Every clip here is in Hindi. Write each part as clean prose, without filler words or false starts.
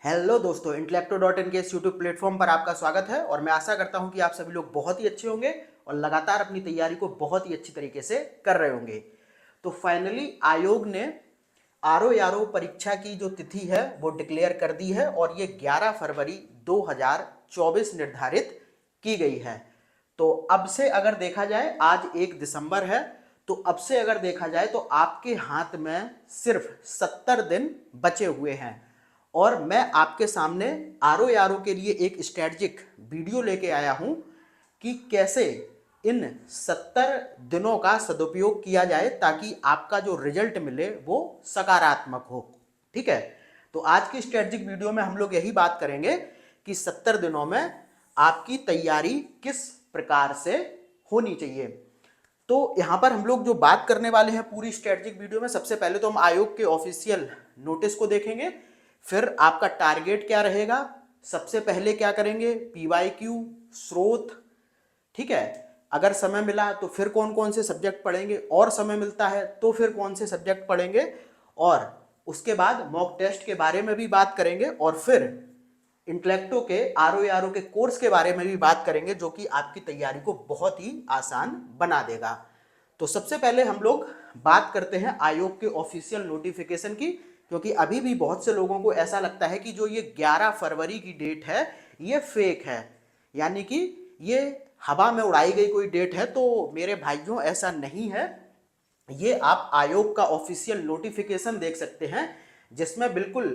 हेलो दोस्तों, इंटेलेक्टो.इन के इस यूट्यूब प्लेटफॉर्म पर आपका स्वागत है और मैं आशा करता हूं कि आप सभी लोग बहुत ही अच्छे होंगे और लगातार अपनी तैयारी को बहुत ही अच्छी तरीके से कर रहे होंगे। तो फाइनली आयोग ने आरओ यारो परीक्षा की जो तिथि है वो डिक्लेयर कर दी है और ये 11 फरवरी 2024 निर्धारित की गई है। तो अब से अगर देखा जाए, आज 1 दिसंबर है, तो अब से अगर देखा जाए तो आपके हाथ में सिर्फ 70 दिन बचे हुए हैं और मैं आपके सामने आरओ यारो के लिए एक स्ट्रेटजिक वीडियो लेके आया हूं कि कैसे इन 70 दिनों का सदुपयोग किया जाए ताकि आपका जो रिजल्ट मिले वो सकारात्मक हो। ठीक है, तो आज की स्ट्रेटजिक वीडियो में हम लोग यही बात करेंगे कि 70 दिनों में आपकी तैयारी किस प्रकार से होनी चाहिए। तो यहां पर हम लोग जो बात करने वाले हैं पूरी स्ट्रेटजिक वीडियो में, सबसे पहले तो हम आयोग के ऑफिशियल नोटिस को देखेंगे, फिर आपका टारगेट क्या रहेगा, सबसे पहले क्या करेंगे, पीवाईक्यू, स्रोत, ठीक है, अगर समय मिला तो फिर कौन कौन से सब्जेक्ट पढ़ेंगे और समय मिलता है तो फिर कौन से सब्जेक्ट पढ़ेंगे, और उसके बाद मॉक टेस्ट के बारे में भी बात करेंगे और फिर इंटेलेक्टो के आरओ के कोर्स के बारे में भी बात करेंगे जो कि आपकी तैयारी को बहुत ही आसान बना देगा। तो सबसे पहले हम लोग बात करते हैं आयोग के ऑफिशियल नोटिफिकेशन की, क्योंकि अभी भी बहुत से लोगों को ऐसा लगता है कि जो ये 11 फरवरी की डेट है ये फेक है, यानी कि ये हवा में उड़ाई गई कोई डेट है। तो मेरे भाइयों, ऐसा नहीं है। ये आप आयोग का ऑफिशियल नोटिफिकेशन देख सकते हैं जिसमें बिल्कुल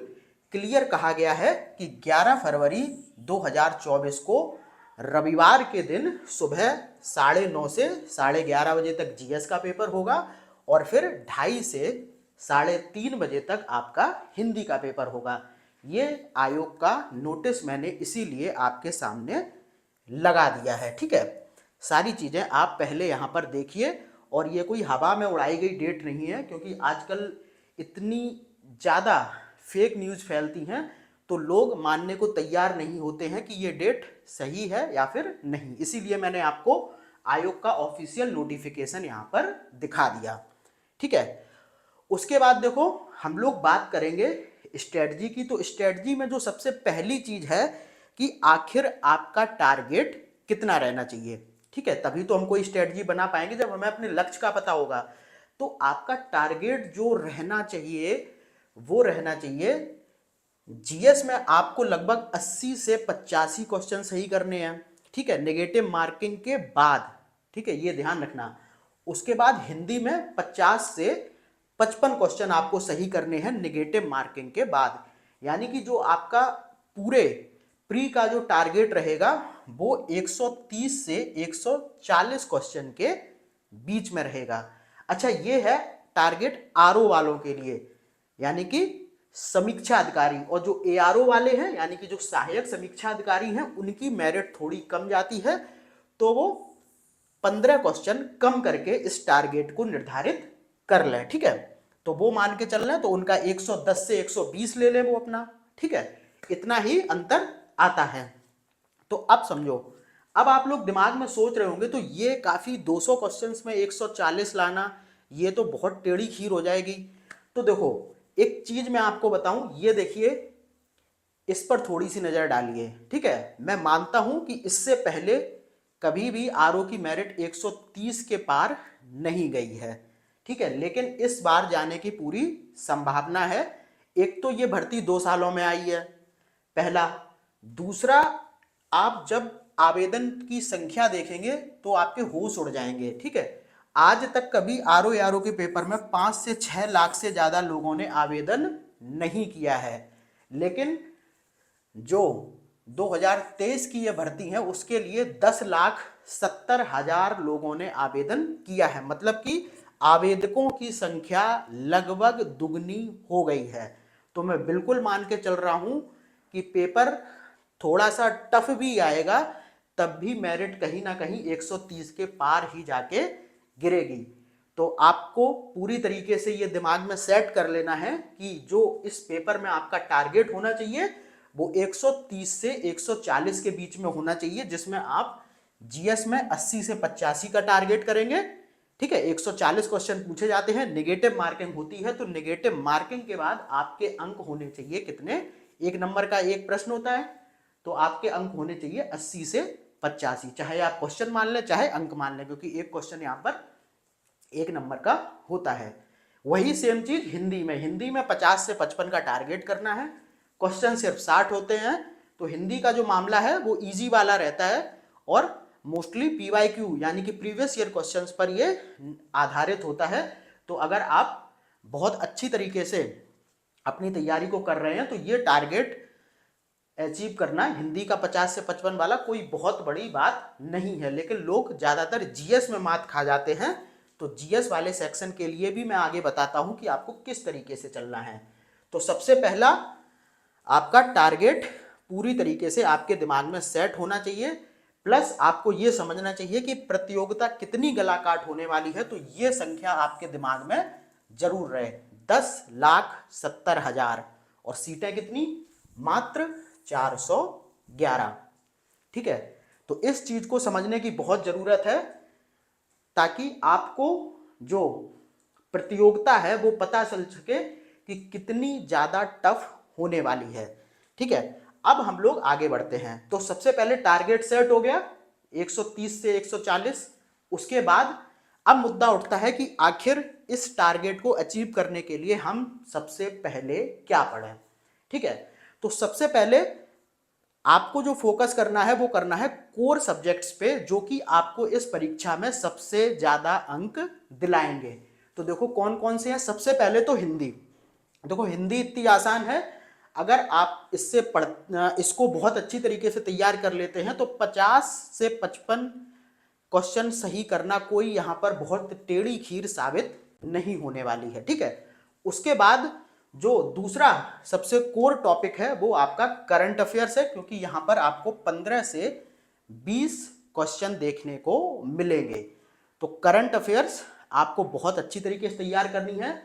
क्लियर कहा गया है कि 11 फरवरी 2024 को रविवार के दिन सुबह 9:30 से 11:30 बजे तक जीएस का पेपर होगा और फिर 2:30 से 3:30 बजे तक आपका हिंदी का पेपर होगा। ये आयोग का नोटिस मैंने इसीलिए आपके सामने लगा दिया है। ठीक है, सारी चीज़ें आप पहले यहाँ पर देखिए और ये कोई हवा में उड़ाई गई डेट नहीं है, क्योंकि आजकल इतनी ज़्यादा फेक न्यूज़ फैलती हैं तो लोग मानने को तैयार नहीं होते हैं कि ये डेट सही है या फिर नहीं। इसीलिए मैंने आपको आयोग का ऑफिशियल नोटिफिकेशन यहाँ पर दिखा दिया। ठीक है, उसके बाद देखो हम लोग बात करेंगे स्ट्रेटजी की। तो स्ट्रेटजी में जो सबसे पहली चीज है कि आखिर आपका टारगेट कितना रहना चाहिए। ठीक है, तभी तो हम कोई स्ट्रेटजी बना पाएंगे जब हमें अपने लक्ष्य का पता होगा। तो आपका टारगेट जो रहना चाहिए वो रहना चाहिए, जीएस में आपको लगभग 80 से 85 क्वेश्चन सही करने हैं। ठीक है, नेगेटिव मार्किंग के बाद। ठीक है, ये ध्यान रखना। उसके बाद हिंदी में 50 से 55 क्वेश्चन आपको सही करने हैं नेगेटिव मार्किंग के बाद। यानी कि जो आपका पूरे प्री का जो टारगेट रहेगा वो 130 से 140 क्वेश्चन के बीच में रहेगा। अच्छा, ये है टारगेट आरओ वालों के लिए, यानी कि समीक्षा अधिकारी। और जो एआरओ वाले हैं यानी कि जो सहायक समीक्षा अधिकारी हैं उनकी मेरिट थोड़ी कम जाती है, तो वो 15 क्वेश्चन कम करके इस टारगेट को निर्धारित कर लें। ठीक है, तो वो मान के चल रहे हैं तो उनका 110 से 120 ले लें वो अपना। ठीक है, इतना ही अंतर आता है। तो अब समझो, अब आप लोग दिमाग में सोच रहे होंगे तो ये काफी 200 क्वेश्चंस में 140 लाना, ये तो बहुत टेढ़ी खीर हो जाएगी। तो देखो, एक चीज मैं आपको बताऊं, ये देखिए, इस पर थोड़ी सी नजर डालिए। ठीक है, मैं मानता हूं कि इससे पहले कभी भी आरओ की मेरिट 130 के पार नहीं गई है। ठीक है, लेकिन इस बार जाने की पूरी संभावना है। एक तो ये भर्ती 2 सालों में आई है, पहला। दूसरा, आप जब आवेदन की संख्या देखेंगे तो आपके होश उड़ जाएंगे। ठीक है, आज तक कभी आरओ के पेपर में 5 से 6 लाख से ज्यादा लोगों ने आवेदन नहीं किया है, लेकिन जो 2023 की ये भर्ती है उसके लिए 10,70,000 लोगों ने आवेदन किया है। मतलब कि आवेदकों की संख्या लगभग दुगनी हो गई है। तो मैं बिल्कुल मान के चल रहा हूं कि पेपर थोड़ा सा टफ भी आएगा, तब भी मेरिट कहीं ना कहीं 130 के पार ही जाके गिरेगी। तो आपको पूरी तरीके से ये दिमाग में सेट कर लेना है कि जो इस पेपर में आपका टारगेट होना चाहिए वो 130 से 140 के बीच में होना चाहिए, जिसमें आप जीएस में 80 से 85 का टारगेट करेंगे। ठीक है, 140 क्वेश्चन पूछे जाते हैं, नेगेटिव मार्किंग होती है, तो नेगेटिव मार्किंग के बाद आपके अंक होने चाहिए कितने, 1 नंबर का एक प्रश्न होता है, तो आपके अंक होने चाहिए 80 से 85, चाहे आप क्वेश्चन मान लें चाहे अंक मान लें, क्योंकि एक क्वेश्चन यहाँ पर 1 नंबर का होता है। वही सेम चीज हिंदी में 50 से 55 का टारगेट करना है, क्वेश्चन सिर्फ 60 होते हैं। तो हिंदी का जो मामला है वो इजी वाला रहता है और मोस्टली पीवाईक्यू यानी कि प्रीवियस ईयर क्वेश्चंस पर ये आधारित होता है। तो अगर आप बहुत अच्छी तरीके से अपनी तैयारी को कर रहे हैं तो ये टारगेट अचीव करना हिंदी का 50 से 55 वाला कोई बहुत बड़ी बात नहीं है। लेकिन लोग ज़्यादातर जीएस में मात खा जाते हैं, तो जीएस वाले सेक्शन के लिए भी मैं आगे बताता हूं कि आपको किस तरीके से चलना है। तो सबसे पहला आपका टारगेट पूरी तरीके से आपके दिमाग में सेट होना चाहिए, प्लस आपको ये समझना चाहिए कि प्रतियोगिता कितनी गलाकाट होने वाली है। तो ये संख्या आपके दिमाग में जरूर रहे, 10,70,000 और सीटें कितनी, मात्र 411। ठीक है, तो इस चीज को समझने की बहुत जरूरत है ताकि आपको जो प्रतियोगिता है वो पता चल सके कि कितनी ज्यादा टफ होने वाली है। ठीक है, अब हम लोग आगे बढ़ते हैं। तो सबसे पहले टारगेट सेट हो गया 130 से 140। उसके बाद अब मुद्दा उठता है कि आखिर इस टारगेट को अचीव करने के लिए हम सबसे पहले क्या पढ़ें। ठीक है, तो सबसे पहले आपको जो फोकस करना है वो करना है कोर सब्जेक्ट्स पे, जो कि आपको इस परीक्षा में सबसे ज्यादा अंक दिलाएंगे। तो देखो कौन कौन से हैं। सबसे पहले तो हिंदी। देखो हिंदी इतनी आसान है, अगर आप इसको बहुत अच्छी तरीके से तैयार कर लेते हैं तो 50 से 55 क्वेश्चन सही करना कोई यहां पर बहुत टेढ़ी खीर साबित नहीं होने वाली है। ठीक है, उसके बाद जो दूसरा सबसे कोर टॉपिक है वो आपका करंट अफेयर्स है, क्योंकि यहां पर आपको 15 से 20 क्वेश्चन देखने को मिलेंगे। तो करंट अफेयर्स आपको बहुत अच्छी तरीके से तैयार करनी है।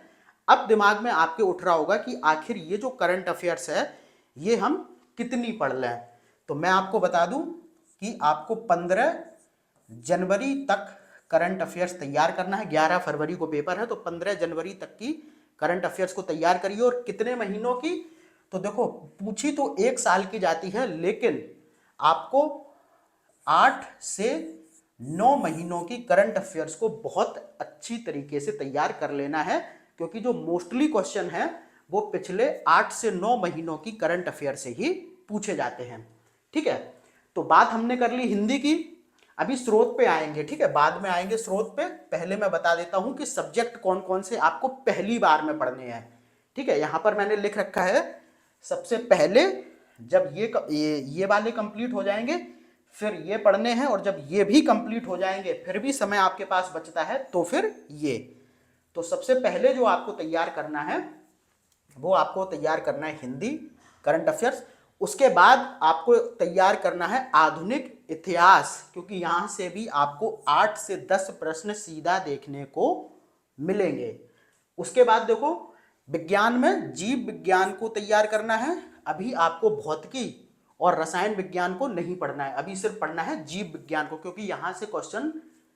अब दिमाग में आपके उठ रहा होगा कि आखिर ये जो करंट अफेयर्स है ये हम कितनी पढ़ लें। तो मैं आपको बता दूं कि आपको 15 जनवरी तक करंट अफेयर्स तैयार करना है। 11 फरवरी को पेपर है, तो 15 जनवरी तक की करंट अफेयर्स को तैयार करिए। और कितने महीनों की, तो देखो पूछी तो 1 साल की जाती है, लेकिन आपको 8 से 9 महीनों की करंट अफेयर्स को बहुत अच्छी तरीके से तैयार कर लेना है, क्योंकि जो मोस्टली क्वेश्चन है वो पिछले 8 से 9 महीनों की करंट अफेयर से ही पूछे जाते हैं। ठीक है, तो बात हमने कर ली हिंदी की। अभी स्रोत पे आएंगे, ठीक है, बाद में आएंगे स्रोत पे। पहले मैं बता देता हूं कि सब्जेक्ट कौन कौन से आपको पहली बार में पढ़ने हैं। ठीक है, यहां पर मैंने लिख रखा है सबसे पहले जब ये वाले कंप्लीट हो जाएंगे फिर ये पढ़ने हैं, और जब ये भी कंप्लीट हो जाएंगे फिर भी समय आपके पास बचता है तो फिर ये। तो सबसे पहले जो आपको तैयार करना है वो आपको तैयार करना है हिंदी करंट अफेयर्स। उसके बाद आपको तैयार करना है आधुनिक इतिहास, क्योंकि यहां से भी आपको 8 से 10 प्रश्न सीधा देखने को मिलेंगे। उसके बाद देखो विज्ञान में जीव विज्ञान को तैयार करना है। अभी आपको भौतिकी और रसायन विज्ञान को नहीं पढ़ना है, अभी सिर्फ पढ़ना है जीव विज्ञान को, क्योंकि यहां से क्वेश्चन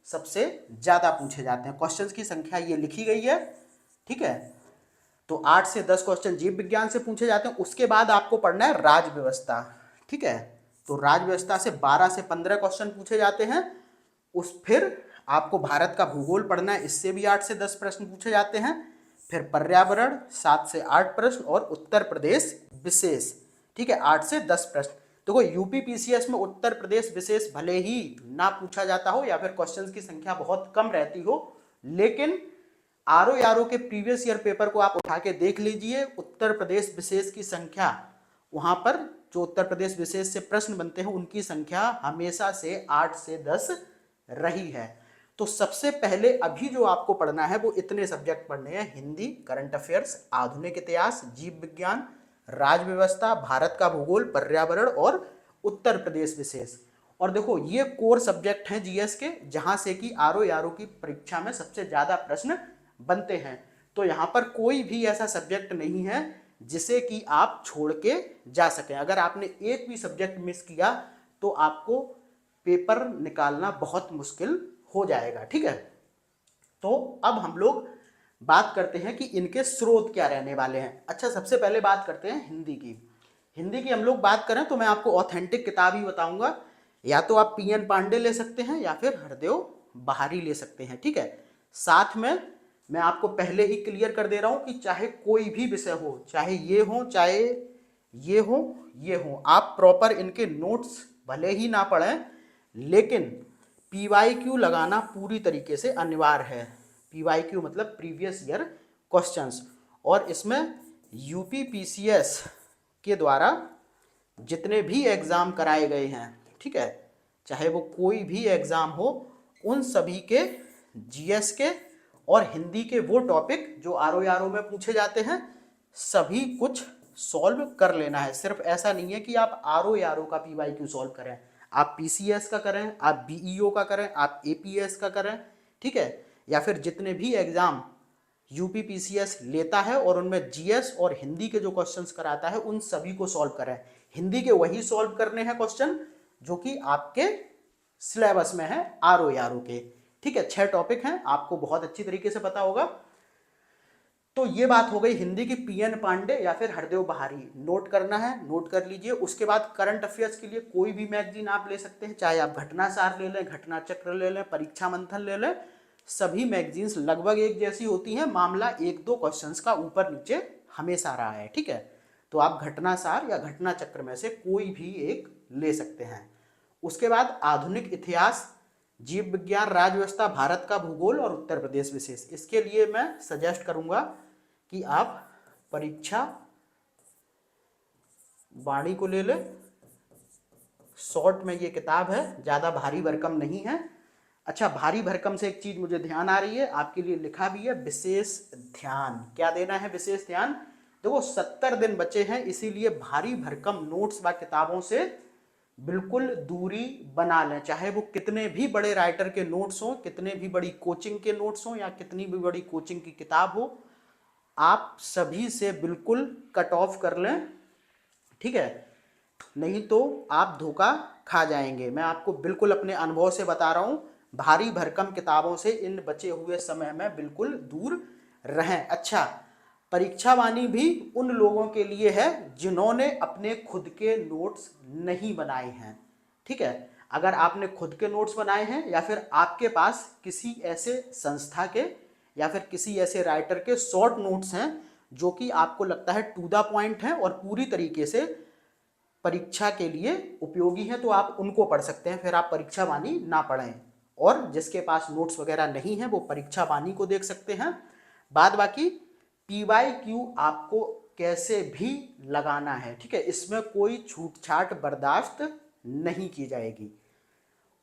सबसे ज्यादा पूछे जाते हैं। क्वेश्चंस की संख्या ये लिखी गई है। ठीक है, तो 8 से 10 क्वेश्चन जीव विज्ञान से पूछे जाते हैं। उसके बाद आपको पढ़ना है राज व्यवस्था। ठीक है, तो राज व्यवस्था से 12 से 15 क्वेश्चन पूछे जाते हैं। फिर आपको भारत का भूगोल पढ़ना है, इससे भी 8 से 10 प्रश्न पूछे जाते हैं। फिर पर्यावरण 7 से 8 प्रश्न, और उत्तर प्रदेश विशेष, ठीक है, 8 से 10 प्रश्न। देखो यूपी पीसीएस में उत्तर प्रदेश विशेष भले ही ना पूछा जाता हो या फिर क्वेश्चंस की संख्या बहुत कम रहती हो, लेकिन आरओ के प्रीवियस ईयर पेपर को आप उठा के देख लीजिए। उत्तर प्रदेश विशेष की संख्या, वहां पर जो उत्तर प्रदेश विशेष से प्रश्न बनते हैं उनकी संख्या हमेशा से 8 से 10 रही है। तो सबसे पहले अभी जो आपको पढ़ना है वो इतने सब्जेक्ट पढ़ने हैं: हिंदी, करंट अफेयर्स, आधुनिक इतिहास, जीव विज्ञान, राज व्यवस्था, भारत का भूगोल, पर्यावरण और उत्तर प्रदेश विशेष। और देखो ये कोर सब्जेक्ट हैं जीएस के, जहां से कि आरओ की परीक्षा में सबसे ज्यादा प्रश्न बनते हैं। तो यहां पर कोई भी ऐसा सब्जेक्ट नहीं है जिसे कि आप छोड़ के जा सकें। अगर आपने एक भी सब्जेक्ट मिस किया तो आपको पेपर निकालना बहुत मुश्किल हो जाएगा। ठीक है, तो अब हम लोग बात करते हैं कि इनके स्रोत क्या रहने वाले हैं। अच्छा, सबसे पहले बात करते हैं हिंदी की। हिंदी की हम लोग बात करें तो मैं आपको ऑथेंटिक किताब ही बताऊंगा, या तो आप पीएन पांडे ले सकते हैं या फिर हरदेव बहारी ले सकते हैं, ठीक है। साथ में मैं आपको पहले ही क्लियर कर दे रहा हूं कि चाहे कोई भी विषय हो, चाहे ये हो चाहे ये हो ये हो, आप प्रॉपर इनके नोट्स भले ही ना पढ़ें, लेकिन PYQ लगाना पूरी तरीके से अनिवार्य है। PYQ मतलब प्रीवियस ईयर क्वेश्चंस, और इसमें यूपी PCS के द्वारा जितने भी एग्ज़ाम कराए गए हैं, ठीक है, चाहे वो कोई भी एग्ज़ाम हो, उन सभी के GS के और हिंदी के वो टॉपिक जो RO में पूछे जाते हैं, सभी कुछ सॉल्व कर लेना है। सिर्फ ऐसा नहीं है कि आप RO का PYQ सॉल्व करें, आप PCS का करें, आप BEO का करें, आप APS का करें, ठीक है, या फिर जितने भी एग्ज़ाम यूपी PCS लेता है और उनमें GS और हिंदी के जो क्वेश्चंस कराता है, उन सभी को सॉल्व करें। हिंदी के वही सॉल्व करने हैं क्वेश्चन जो कि आपके सिलेबस में है RO के, ठीक है। 6 टॉपिक हैं, आपको बहुत अच्छी तरीके से पता होगा। तो ये बात हो गई हिंदी की पीएन पांडे या फिर हरदेव बहारी, नोट करना है नोट कर लीजिए। उसके बाद करंट अफेयर्स के लिए कोई भी मैगजीन आप ले सकते हैं, चाहे आप घटनासार ले लें, घटना चक्र ले लें, परीक्षा मंथन ले लें, सभी मैगजीन्स लगभग एक जैसी होती हैं, मामला एक दो क्वेश्चंस का ऊपर नीचे हमेशा रहा है, ठीक है। तो आप घटनासार या घटना चक्र में से कोई भी एक ले सकते हैं। उसके बाद आधुनिक इतिहास, जीव विज्ञान, राज्य व्यवस्था, भारत का भूगोल और उत्तर प्रदेश विशेष, इसके लिए मैं सजेस्ट करूंगा कि आप परीक्षा वाणी को ले लें। शॉर्ट में ये किताब है, ज़्यादा भारी भरकम नहीं है। अच्छा, भारी भरकम से एक चीज़ मुझे ध्यान आ रही है, आपके लिए लिखा भी है विशेष ध्यान। क्या देना है विशेष ध्यान? देखो 70 दिन बचे हैं, इसीलिए भारी भरकम नोट्स व किताबों से बिल्कुल दूरी बना लें। चाहे वो कितने भी बड़े राइटर के नोट्स हों, कितने भी बड़ी कोचिंग के नोट्स हों, या कितनी भी बड़ी कोचिंग की किताब हो, आप सभी से बिल्कुल कट ऑफ कर लें, ठीक है, नहीं तो आप धोखा खा जाएंगे। मैं आपको बिल्कुल अपने अनुभव से बता रहा हूं, भारी भरकम किताबों से इन बचे हुए समय में बिल्कुल दूर रहें। अच्छा, परीक्षा वाणी भी उन लोगों के लिए है जिन्होंने अपने खुद के नोट्स नहीं बनाए हैं, ठीक है। अगर आपने खुद के नोट्स बनाए हैं या फिर आपके पास किसी ऐसे संस्था के या फिर किसी ऐसे राइटर के शॉर्ट नोट्स हैं जो कि आपको लगता है टू द पॉइंट हैं और पूरी तरीके से परीक्षा के लिए उपयोगी हैं, तो आप उनको पढ़ सकते हैं, फिर आप परीक्षा वाणी ना पढ़ें। और जिसके पास नोट्स वगैरह नहीं है वो परीक्षा वाणी को देख सकते हैं। बाद बाकी PYQ आपको कैसे भी लगाना है, ठीक है, इसमें कोई छूट छाट बर्दाश्त नहीं की जाएगी।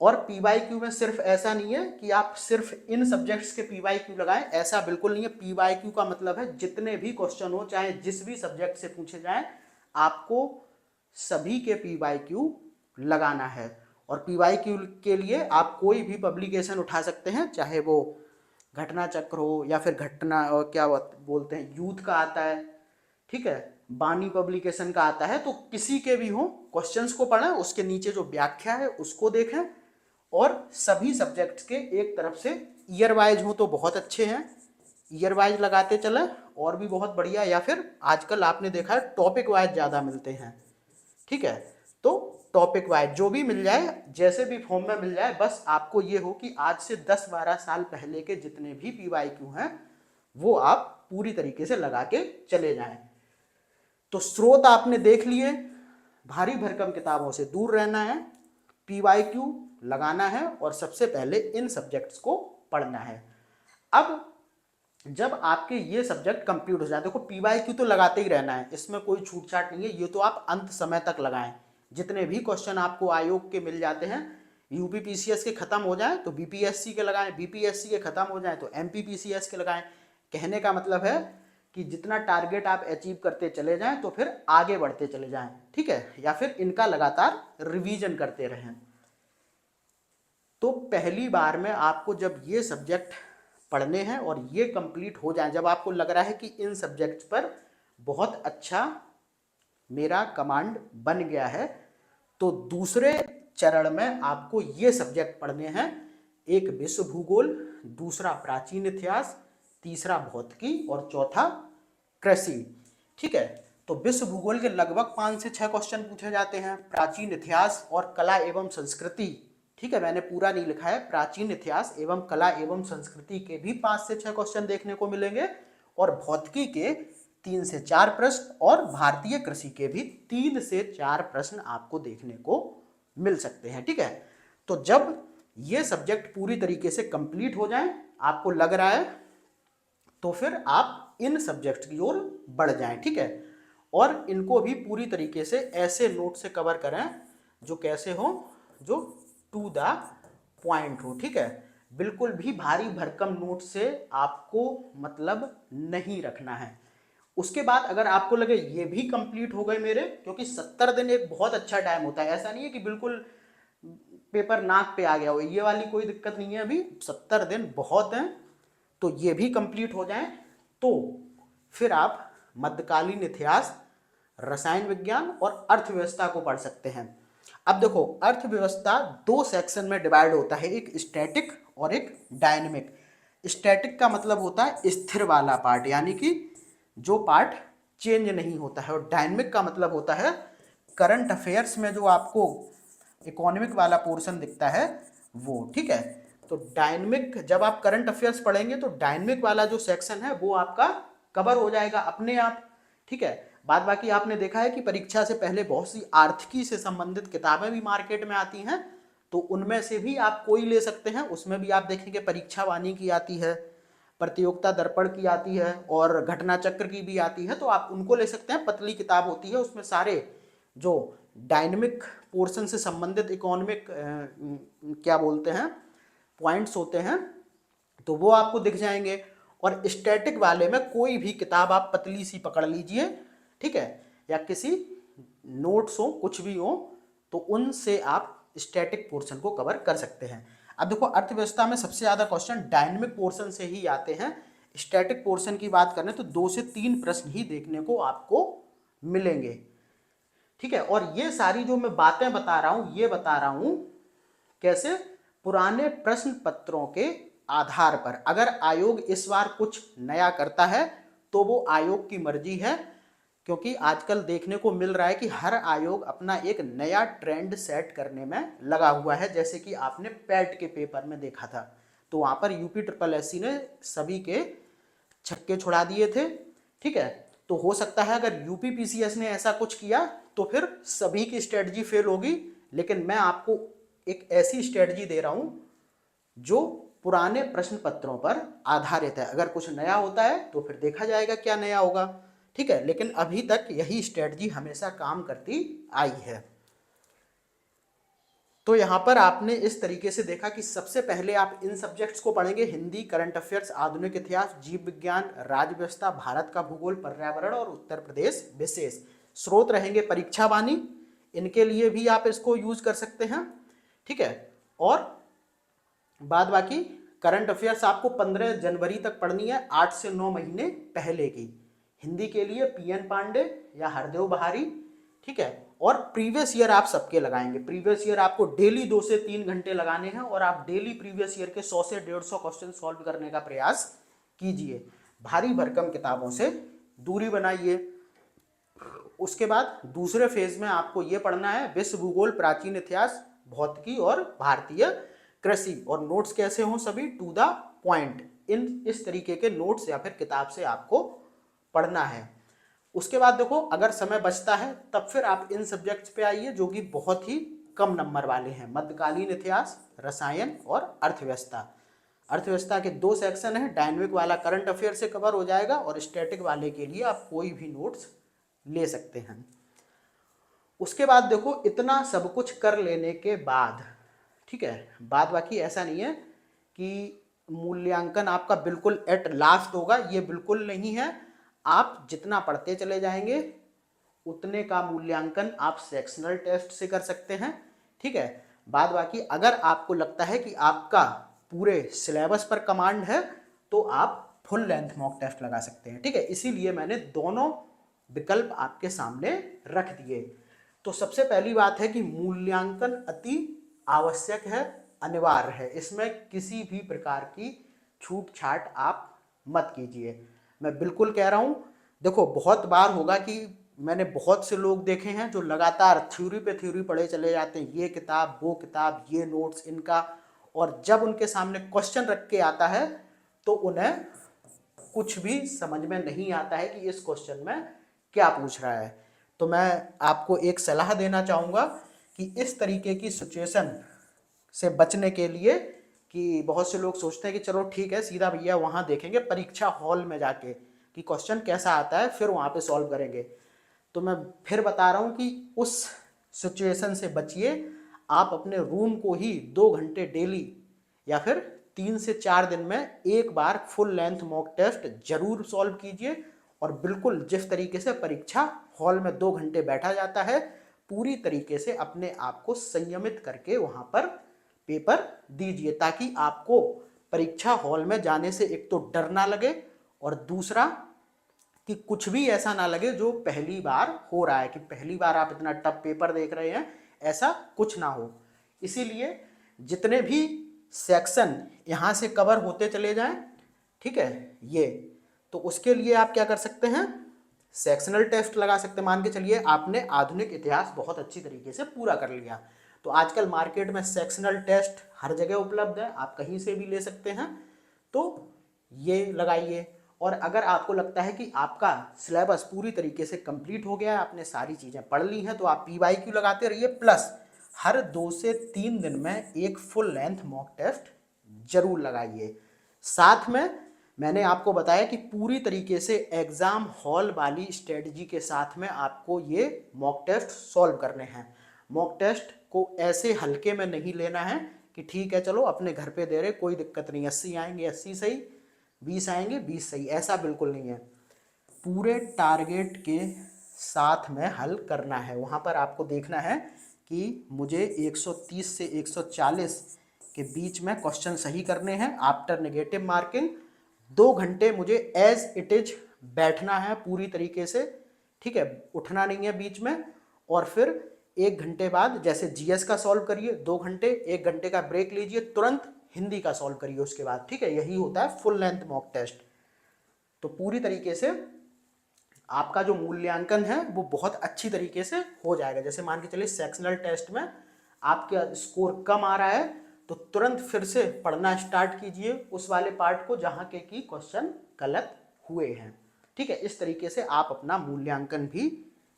और PYQ में सिर्फ ऐसा नहीं है कि आप सिर्फ इन सब्जेक्ट्स के PYQ लगाएं, ऐसा बिल्कुल नहीं है। PYQ का मतलब है जितने भी क्वेश्चन हो, चाहे जिस भी सब्जेक्ट से पूछे जाएं, आपको सभी के PYQ लगाना है। और PYQ के लिए आप कोई भी पब्लिकेशन उठा सकते हैं, चाहे वो घटना चक्र हो या फिर घटना क्या बोलते हैं यूथ का आता है, ठीक है, बानी पब्लिकेशन का आता है, तो किसी के भी हो, क्वेश्चंस को पढ़ें, उसके नीचे जो व्याख्या है उसको देखें, और सभी सब्जेक्ट्स के एक तरफ से ईयर वाइज हो तो बहुत अच्छे हैं, ईयर वाइज लगाते चलें और भी बहुत बढ़िया, या फिर आजकल आपने देखा है टॉपिक वाइज ज़्यादा मिलते हैं, ठीक है। तो टॉपिक वाइज जो भी मिल जाए, जैसे भी फॉर्म में मिल जाए, बस आपको ये हो कि आज से 10-12 साल पहले के जितने भी PYQ हैं वो आप पूरी तरीके से लगा के चले जाएं। तो स्रोत आपने देख लिए, भारी भरकम किताबों से दूर रहना है, PYQ लगाना है और सबसे पहले इन सब्जेक्ट्स को पढ़ना है। अब जब आपके ये सब्जेक्ट कंप्लीट हो जाए, देखो PYQ तो लगाते ही रहना है, इसमें कोई छूट छाट नहीं है, ये तो आप अंत समय तक लगाएं। जितने भी क्वेश्चन आपको आयोग के मिल जाते हैं, यूपी PCS के खत्म हो जाए तो BPSC के लगाएं, BPSC के खत्म हो जाए तो MP PCS के लगाएं। कहने का मतलब है कि जितना टारगेट आप अचीव करते चले जाएं तो फिर आगे बढ़ते चले जाएं, ठीक है, या फिर इनका लगातार रिवीजन करते रहें। तो पहली बार में आपको जब ये सब्जेक्ट पढ़ने हैं और ये कंप्लीट हो जाए, जब आपको लग रहा है कि इन सब्जेक्ट्स पर बहुत अच्छा मेरा कमांड बन गया है, तो दूसरे चरण में आपको ये सब्जेक्ट पढ़ने हैं, एक विश्व भूगोल, दूसरा प्राचीन इतिहास, तीसरा भौतिकी और चौथा कृषि, ठीक है। तो विश्व भूगोल के लगभग 5 से 6 क्वेश्चन पूछे जाते हैं। प्राचीन इतिहास और कला एवं संस्कृति, ठीक है, मैंने पूरा नहीं लिखा है, प्राचीन इतिहास एवं कला एवं संस्कृति के भी 5 से 6 क्वेश्चन देखने को मिलेंगे, और भौतिकी के 3 से 4 प्रश्न, और भारतीय कृषि के भी 3 से 4 प्रश्न आपको देखने को मिल सकते हैं। ठीक है, तो जब ये सब्जेक्ट पूरी तरीके से कंप्लीट हो जाए, आपको लग रहा है, तो फिर आप इन सब्जेक्ट की ओर बढ़ जाएं। ठीक है, और इनको भी पूरी तरीके से ऐसे नोट से कवर करें जो कैसे हो, जो टू द पॉइंट हो। ठीक है, बिल्कुल भी भारी भरकम नोट से आपको मतलब नहीं रखना है। उसके बाद अगर आपको लगे ये भी कंप्लीट हो गए मेरे, क्योंकि 70 दिन एक बहुत अच्छा टाइम होता है, ऐसा नहीं है कि बिल्कुल पेपर नाक पे आ गया हो, ये वाली कोई दिक्कत नहीं है, अभी 70 दिन बहुत हैं, तो ये भी कंप्लीट हो जाए, तो फिर आप मध्यकालीन इतिहास, रसायन विज्ञान और अर्थव्यवस्था को पढ़ सकते हैं। अब देखो, अर्थव्यवस्था 2 सेक्शन में डिवाइड होता है, एक स्टैटिक और एक डायनेमिक। स्टैटिक का मतलब होता है स्थिर वाला पार्ट, यानी कि जो पार्ट चेंज नहीं होता है, और डायनेमिक का मतलब होता है करंट अफेयर्स में जो आपको इकोनॉमिक वाला पोर्शन दिखता है वो। ठीक है, तो डायनेमिक, जब आप करंट अफेयर्स पढ़ेंगे तो डायनेमिक वाला जो सेक्शन है वो आपका कवर हो जाएगा अपने आप। ठीक है, बाद बाकी आपने देखा है कि परीक्षा से पहले बहुत सी आर्थिकी से संबंधित किताबें भी मार्केट में आती हैं, तो उनमें से भी आप कोई ले सकते हैं। उसमें भी आप देखेंगे परीक्षा वाणी की आती है, प्रतियोगिता दर्पण की आती है, और घटना चक्र की भी आती है, तो आप उनको ले सकते हैं। पतली किताब होती है, उसमें सारे जो डायनेमिक पोर्शन से संबंधित इकोनॉमिक क्या बोलते हैं पॉइंट्स होते हैं, तो वो आपको दिख जाएंगे। और स्टैटिक वाले में कोई भी किताब आप पतली सी पकड़ लीजिए, ठीक है, या किसी नोट्स हो, कुछ भी हो, तो उनसे आप स्टैटिक पोर्शन को कवर कर सकते हैं। अब देखो, अर्थव्यवस्था में सबसे ज़्यादा क्वेश्चन डायनेमिक पोर्शन से ही आते हैं। स्टैटिक पोर्शन की बात करें तो 2 से 3 प्रश्न ही देखने को आपको मिलेंगे। ठीक है, और ये सारी जो मैं बातें बता रहा हूं, ये बता रहा हूं कैसे, पुराने प्रश्न पत्रों के आधार पर। अगर आयोग इस बार कुछ नया करता है तो वो आयोग की मर्जी है, क्योंकि आजकल देखने को मिल रहा है कि हर आयोग अपना एक नया ट्रेंड सेट करने में लगा हुआ है। जैसे कि आपने पैट के पेपर में देखा था, तो वहां पर यूपी ट्रिपल एससी ने सभी के छक्के छुड़ा दिए थे। ठीक है, तो हो सकता है अगर यूपी पीसीएस ने ऐसा कुछ किया तो फिर सभी की स्ट्रेटजी फेल होगी, लेकिन मैं आपको एक ऐसी स्ट्रेटजी दे रहा हूं जो पुराने प्रश्न पत्रों पर आधारित है। अगर कुछ नया होता है तो फिर देखा जाएगा क्या नया होगा। ठीक है, लेकिन अभी तक यही स्ट्रेटजी हमेशा काम करती आई है। तो यहाँ पर आपने इस तरीके से देखा कि सबसे पहले आप इन सब्जेक्ट्स को पढ़ेंगे, हिंदी, करंट अफेयर्स, आधुनिक इतिहास, जीव विज्ञान, राज्य व्यवस्था, भारत का भूगोल, पर्यावरण और उत्तर प्रदेश विशेष। स्रोत रहेंगे परीक्षा वाणी, इनके लिए भी आप इसको यूज कर सकते हैं। ठीक है, और बाद बाकी करंट अफेयर्स आपको 15 जनवरी तक पढ़नी है, 8 से 9 महीने पहले की। हिंदी के लिए पीएन पांडे या हरदेव बहारी। ठीक है, और प्रीवियस ईयर आप सबके लगाएंगे। प्रीवियस ईयर आपको डेली 2 से 3 घंटे लगाने हैं, और आप डेली प्रीवियस ईयर के 100 से 150 क्वेश्चन सॉल्व करने का प्रयास कीजिए। भारी भरकम किताबों से दूरी बनाइए। उसके बाद दूसरे फेज में आपको ये पढ़ना है विश्व भूगोल, प्राचीन इतिहास, भौतिकी और भारतीय कृषि, और नोट्स कैसे हों सभी टू द पॉइंट। इस तरीके के नोट्स या फिर किताब से आपको पढ़ना है। उसके बाद देखो, अगर समय बचता है तब फिर आप इन सब्जेक्ट्स पे आइए जो कि बहुत ही कम नंबर वाले हैं, मध्यकालीन इतिहास, रसायन और अर्थव्यवस्था। अर्थव्यवस्था के 2 सेक्शन हैं, डायनेमिक वाला करंट अफेयर से कवर हो जाएगा, और स्टैटिक वाले के लिए आप कोई भी नोट्स ले सकते हैं। उसके बाद देखो, इतना सब कुछ कर लेने के बाद, ठीक है, बाद बाकी ऐसा नहीं है कि मूल्यांकन आपका बिल्कुल एट लास्ट होगा, ये बिल्कुल नहीं है। आप जितना पढ़ते चले जाएंगे उतने का मूल्यांकन आप सेक्शनल टेस्ट से कर सकते हैं। ठीक है, बाद बाकी अगर आपको लगता है कि आपका पूरे सिलेबस पर कमांड है तो आप फुल लेंथ मॉक टेस्ट लगा सकते हैं। ठीक है, इसीलिए मैंने दोनों विकल्प आपके सामने रख दिए। तो सबसे पहली बात है कि मूल्यांकन अति आवश्यक है, अनिवार्य है, इसमें किसी भी प्रकार की छूट छाट आप मत कीजिए। मैं बिल्कुल कह रहा हूँ, देखो बहुत बार होगा कि मैंने बहुत से लोग देखे हैं जो लगातार थ्योरी पे थ्योरी पढ़े चले जाते हैं, ये किताब वो किताब ये नोट्स इनका, और जब उनके सामने क्वेश्चन रख के आता है तो उन्हें कुछ भी समझ में नहीं आता है कि इस क्वेश्चन में क्या पूछ रहा है। तो मैं आपको एक सलाह देना चाहूँगा कि इस तरीके की सिचुएशन से बचने के लिए, कि बहुत से लोग सोचते हैं कि चलो ठीक है सीधा भैया वहाँ देखेंगे परीक्षा हॉल में जाके कि क्वेश्चन कैसा आता है फिर वहाँ पे सॉल्व करेंगे। तो मैं फिर बता रहा हूँ कि उस सिचुएशन से बचिए। आप अपने रूम को ही 2 घंटे डेली या फिर 3 से 4 दिन में एक बार फुल लेंथ मॉक टेस्ट जरूर सॉल्व कीजिए, और बिल्कुल जिस तरीके से परीक्षा हॉल में 2 घंटे बैठा जाता है पूरी तरीके से अपने आप को संयमित करके वहाँ पर पेपर दीजिए, ताकि आपको परीक्षा हॉल में जाने से एक तो डर ना लगे, और दूसरा कि कुछ भी ऐसा ना लगे जो पहली बार हो रहा है, कि पहली बार आप इतना टफ पेपर देख रहे हैं, ऐसा कुछ ना हो। इसीलिए जितने भी सेक्शन यहाँ से कवर होते चले जाएं, ठीक है, ये तो उसके लिए आप क्या कर सकते हैं, सेक्शनल टेस्ट लगा सकते हैं। मान के चलिए आपने आधुनिक इतिहास बहुत अच्छी तरीके से पूरा कर लिया, तो आजकल मार्केट में सेक्शनल टेस्ट हर जगह उपलब्ध है, आप कहीं से भी ले सकते हैं, तो ये लगाइए। और अगर आपको लगता है कि आपका सिलेबस पूरी तरीके से कंप्लीट हो गया है, आपने सारी चीज़ें पढ़ ली हैं, तो आप PYQ लगाते रहिए, प्लस हर 2 से 3 दिन में एक फुल लेंथ मॉक टेस्ट जरूर लगाइए। साथ में मैंने आपको बताया कि पूरी तरीके से एग्ज़ाम हॉल वाली स्ट्रेटजी के साथ में आपको ये मॉक टेस्ट सॉल्व करने हैं। मॉक टेस्ट को ऐसे हल्के में नहीं लेना है कि ठीक है चलो अपने घर पे दे रहे कोई दिक्कत नहीं, 80 आएंगे 80 सही, 20 आएंगे 20 सही, ऐसा बिल्कुल नहीं है। पूरे टारगेट के साथ में हल करना है। वहाँ पर आपको देखना है कि मुझे 130 से 140 के बीच में क्वेश्चन सही करने हैं आफ्टर नेगेटिव मार्किंग। 2 घंटे मुझे एज इट इज बैठना है पूरी तरीके से, ठीक है, उठना नहीं है बीच में। और फिर 1 घंटे बाद जैसे जीएस का सॉल्व करिए 2 घंटे, 1 घंटे का ब्रेक लीजिए, तुरंत हिंदी का सॉल्व करिए उसके बाद, ठीक है। यही होता है फुल लेंथ मॉक टेस्ट। तो पूरी तरीके से आपका जो मूल्यांकन है वो बहुत अच्छी तरीके से हो जाएगा। जैसे मान के चलिए सेक्शनल टेस्ट में आपका स्कोर कम आ रहा है, तो तुरंत फिर से पढ़ना स्टार्ट कीजिए उस वाले पार्ट को जहाँ के की क्वेश्चन गलत हुए हैं, ठीक है। इस तरीके से आप अपना मूल्यांकन भी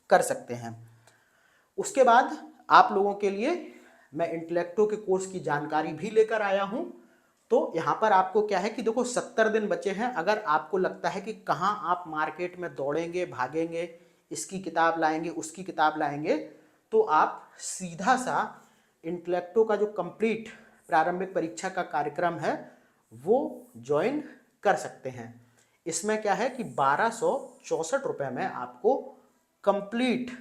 कर सकते हैं। उसके बाद आप लोगों के लिए मैं इंटेलेक्टो के कोर्स की जानकारी भी लेकर आया हूँ। तो यहाँ पर आपको क्या है कि देखो 70 दिन बचे हैं। अगर आपको लगता है कि कहाँ आप मार्केट में दौड़ेंगे भागेंगे, इसकी किताब लाएंगे उसकी किताब लाएंगे, तो आप सीधा सा इंटेलेक्टो का जो कंप्लीट प्रारंभिक परीक्षा का कार्यक्रम है वो ज्वाइन कर सकते हैं। इसमें क्या है कि 1264 रुपये में आपको कंप्लीट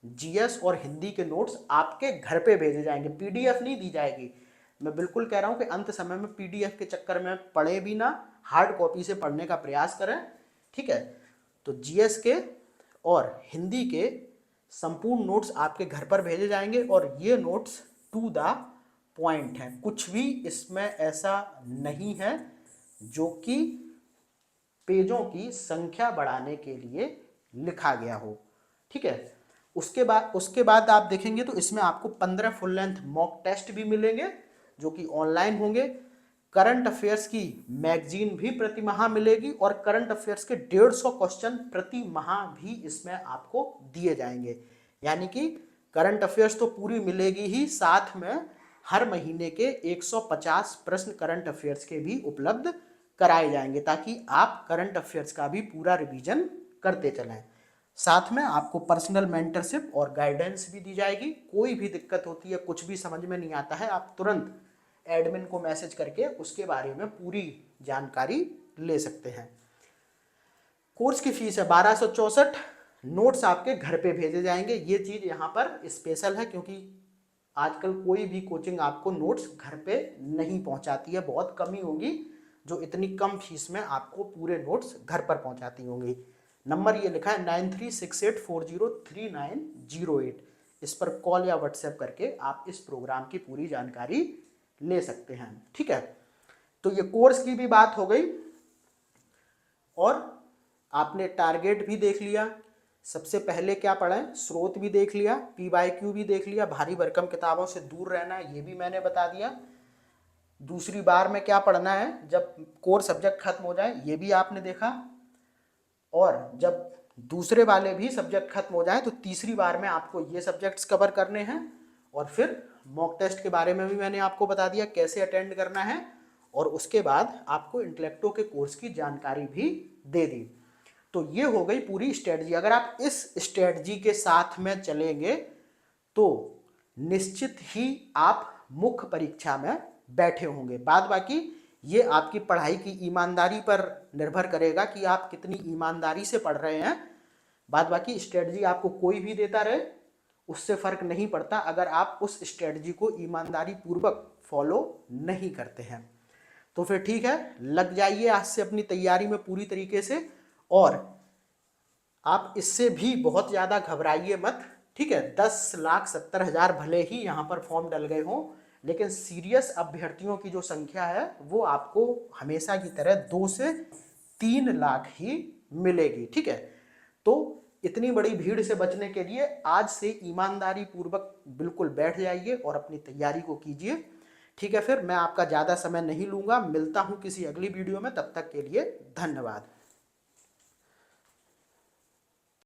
जीएस और हिंदी के नोट्स आपके घर पे भेजे जाएंगे, पीडीएफ नहीं दी जाएगी। मैं बिल्कुल कह रहा हूँ कि अंत समय में पीडीएफ के चक्कर में पढ़े भी ना, हार्ड कॉपी से पढ़ने का प्रयास करें, ठीक है। तो जीएस के और हिंदी के संपूर्ण नोट्स आपके घर पर भेजे जाएंगे, और ये नोट्स टू द पॉइंट हैं। कुछ भी इसमें ऐसा नहीं है जो कि पेजों की संख्या बढ़ाने के लिए लिखा गया हो, ठीक है। उसके बाद आप देखेंगे तो इसमें आपको 15 फुल लेंथ मॉक टेस्ट भी मिलेंगे जो कि ऑनलाइन होंगे। करंट अफेयर्स की मैगजीन भी प्रति माह मिलेगी, और करंट अफेयर्स के 150 क्वेश्चन प्रति माह भी इसमें आपको दिए जाएंगे। यानी कि करंट अफेयर्स तो पूरी मिलेगी ही, साथ में हर महीने के 150 प्रश्न करंट अफेयर्स के भी उपलब्ध कराए जाएंगे, ताकि आप करंट अफेयर्स का भी पूरा रिवीजन करते चलें। साथ में आपको पर्सनल मेंटरशिप और गाइडेंस भी दी जाएगी। कोई भी दिक्कत होती है, कुछ भी समझ में नहीं आता है, आप तुरंत एडमिन को मैसेज करके उसके बारे में पूरी जानकारी ले सकते हैं। कोर्स की फीस है 1264। नोट्स आपके घर पे भेजे जाएंगे। ये चीज़ यहाँ पर स्पेशल है क्योंकि आजकल कोई भी कोचिंग आपको नोट्स घर पे नहीं पहुँचाती है, बहुत कमी होगी जो इतनी कम फीस में आपको पूरे नोट्स घर पर पहुँचाती होंगी। नंबर ये लिखा है 9368403908। इस पर कॉल या व्हाट्सएप करके आप इस प्रोग्राम की पूरी जानकारी ले सकते हैं, ठीक है। तो ये कोर्स की भी बात हो गई, और आपने टारगेट भी देख लिया सबसे पहले क्या पढ़ें, स्रोत भी देख लिया, पी बाई क्यू भी देख लिया, भारी भरकम किताबों से दूर रहना है ये भी मैंने बता दिया। दूसरी बार में क्या पढ़ना है जब कोर सब्जेक्ट खत्म हो जाए ये भी आपने देखा, और जब दूसरे वाले भी सब्जेक्ट खत्म हो जाए तो तीसरी बार में आपको ये सब्जेक्ट्स कवर करने हैं। और फिर मॉक टेस्ट के बारे में भी मैंने आपको बता दिया कैसे अटेंड करना है, और उसके बाद आपको इंटेलेक्टो के कोर्स की जानकारी भी दे दी। तो ये हो गई पूरी स्ट्रेटजी। अगर आप इस स्ट्रेटजी के साथ में चलेंगे तो निश्चित ही आप मुख्य परीक्षा में बैठे होंगे। बाद बाकी ये आपकी पढ़ाई की ईमानदारी पर निर्भर करेगा कि आप कितनी ईमानदारी से पढ़ रहे हैं। बाद बाकी स्ट्रेटजी आपको कोई भी देता रहे उससे फर्क नहीं पड़ता अगर आप उस स्ट्रेटजी को ईमानदारी पूर्वक फॉलो नहीं करते हैं। तो फिर ठीक है, लग जाइए आज से अपनी तैयारी में पूरी तरीके से, और आप इससे भी बहुत ज़्यादा घबराइए मत, ठीक है। 10,70,000 भले ही यहाँ पर फॉर्म डल गए हों, लेकिन सीरियस अभ्यर्थियों की जो संख्या है वो आपको हमेशा की तरह 2 से 3 लाख ही मिलेगी, ठीक है। तो इतनी बड़ी भीड़ से बचने के लिए आज से ईमानदारी पूर्वक बिल्कुल बैठ जाइए और अपनी तैयारी को कीजिए, ठीक है। फिर मैं आपका ज़्यादा समय नहीं लूँगा, मिलता हूँ किसी अगली वीडियो में, तब तक के लिए धन्यवाद।